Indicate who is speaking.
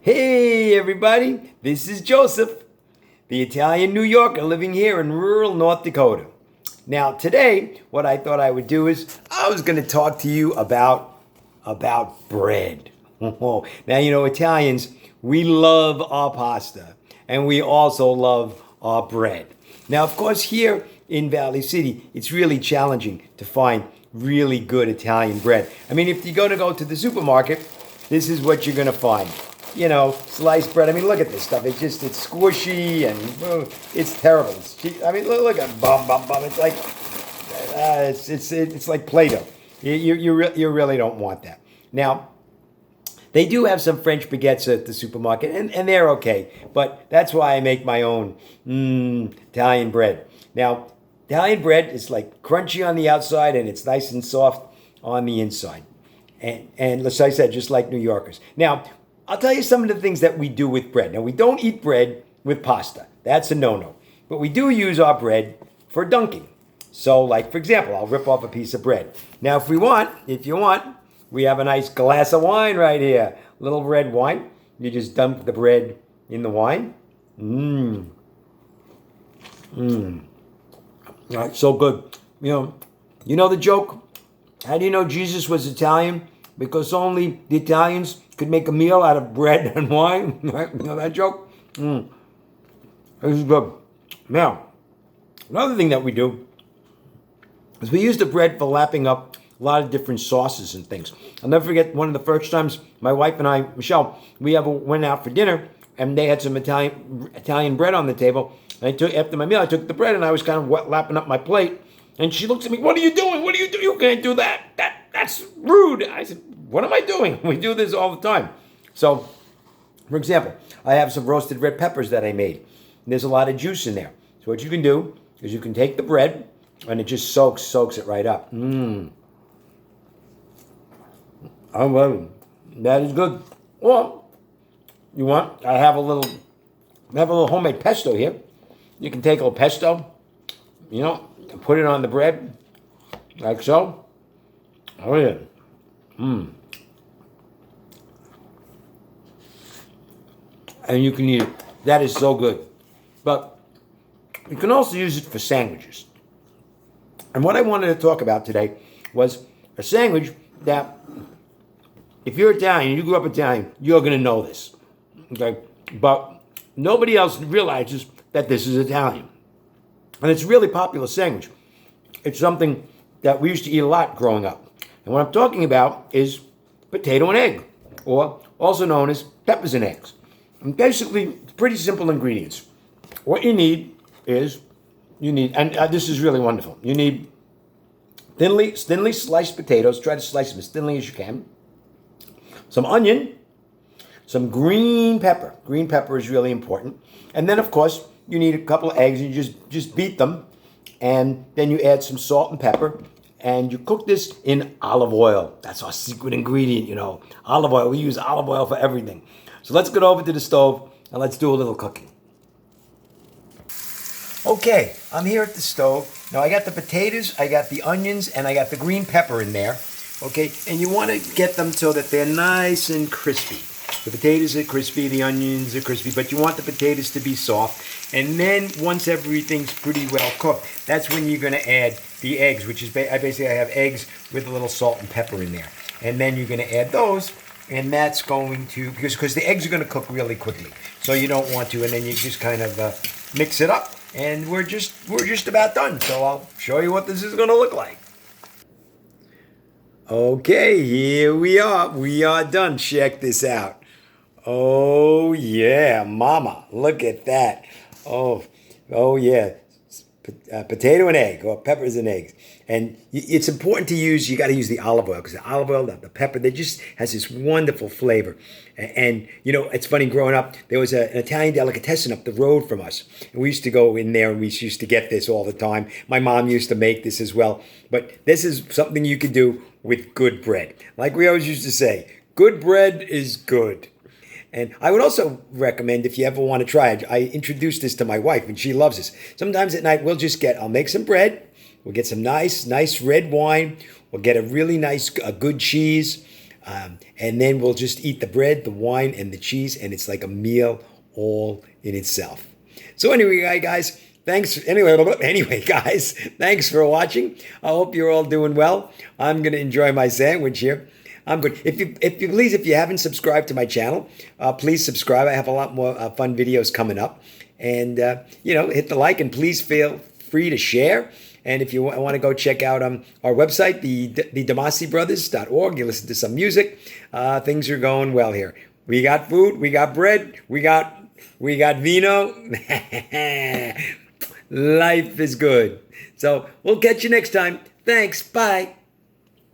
Speaker 1: Hey everybody, this is Joseph, the Italian New Yorker living here in rural North Dakota. Now today, what I thought I would do is I was going to talk to you about bread. Now Italians, we love our pasta and we also love our bread. Now of course here in Valley City, it's really challenging to find really good Italian bread. I mean, if you're going to go to the supermarket, this is what you're going to find. Sliced bread. I mean, look at this stuff. It's squishy and it's terrible. Look at bum bum bum. It's like it's like Play-Doh. You really don't want that. Now, they do have some French baguettes at the supermarket, and they're okay. But that's why I make my own Italian bread. Now, Italian bread is like crunchy on the outside and it's nice and soft on the inside. And as I said, just like New Yorkers. Now, I'll tell you some of the things that we do with bread. Now, we don't eat bread with pasta. That's a no-no. But we do use our bread for dunking. So, like, for example, I'll rip off a piece of bread. Now, if you want, we have a nice glass of wine right here. Little red wine. You just dump the bread in the wine. It's so good. You know the joke? How do you know Jesus was Italian? Because only the Italians could make a meal out of bread and wine. Right? You know that joke? This is good. Now, another thing that we do is we use the bread for lapping up a lot of different sauces and things. I'll never forget one of the first times my wife and I, Michelle, went out for dinner and they had some Italian bread on the table. And after my meal, I took the bread and I was kind of lapping up my plate. And she looks at me, "What are you doing? What are you doing? You can't do that. That's rude." I said, "What am I doing? We do this all the time." So, for example, I have some roasted red peppers that I made. And there's a lot of juice in there. So what you can do is you can take the bread and it just soaks it right up. I love it. That is good. Or I have a little homemade pesto here. You can take a little pesto, and put it on the bread, like so. Oh yeah. And you can eat it. That is so good. But you can also use it for sandwiches. And what I wanted to talk about today was a sandwich that, if you're Italian, you grew up Italian, you're going to know this. Okay? But nobody else realizes that this is Italian. And it's a really popular sandwich. It's something that we used to eat a lot growing up. And what I'm talking about is potato and egg, or also known as peppers and eggs. And basically, it's pretty simple ingredients. What you need is, and this is really wonderful, you need thinly sliced potatoes. Try to slice them as thinly as you can. Some onion, some green pepper. Green pepper is really important. And then, of course, you need a couple of eggs and you just beat them. And then you add some salt and pepper. And you cook this in olive oil. That's our secret ingredient, Olive oil. We use olive oil for everything. So let's get over to the stove and let's do a little cooking. Okay, I'm here at the stove. Now I got the potatoes, I got the onions, and I got the green pepper in there. Okay, and you want to get them so that they're nice and crispy. The potatoes are crispy, the onions are crispy, but you want the potatoes to be soft. And then once everything's pretty well cooked, that's when you're going to add the eggs, which is I have eggs with a little salt and pepper in there. And then you're going to add those, and that's going to, because the eggs are going to cook really quickly. So you don't want to, and then you just kind of mix it up, and we're just about done. So I'll show you what this is going to look like. Okay, here we are. We are done. Check this out. Oh, yeah, mama. Look at that. Oh yeah. Potato and egg, or peppers and eggs. And it's important to use, you got to use the olive oil, because the olive oil, the pepper, they just has this wonderful flavor. And it's funny, growing up, there was an Italian delicatessen up the road from us. And we used to go in there and we used to get this all the time. My mom used to make this as well. But this is something you can do with good bread. Like we always used to say, good bread is good. And I would also recommend, if you ever want to try it, I introduced this to my wife and she loves this. Sometimes at night I'll make some bread, we'll get some nice red wine, we'll get a really nice, good cheese, And then we'll just eat the bread, the wine, and the cheese, and it's like a meal all in itself. So anyway, guys, thanks. Anyway, guys, thanks for watching. I hope you're all doing well. I'm gonna enjoy my sandwich here. I'm good. If you haven't subscribed to my channel, please subscribe. I have a lot more fun videos coming up, and hit the like, and please feel free to share. And if you want to go check out our website, the DeMasiBrothers.org, you listen to some music. Things are going well here. We got food, we got bread, we got vino. Life is good. So we'll catch you next time. Thanks. Bye.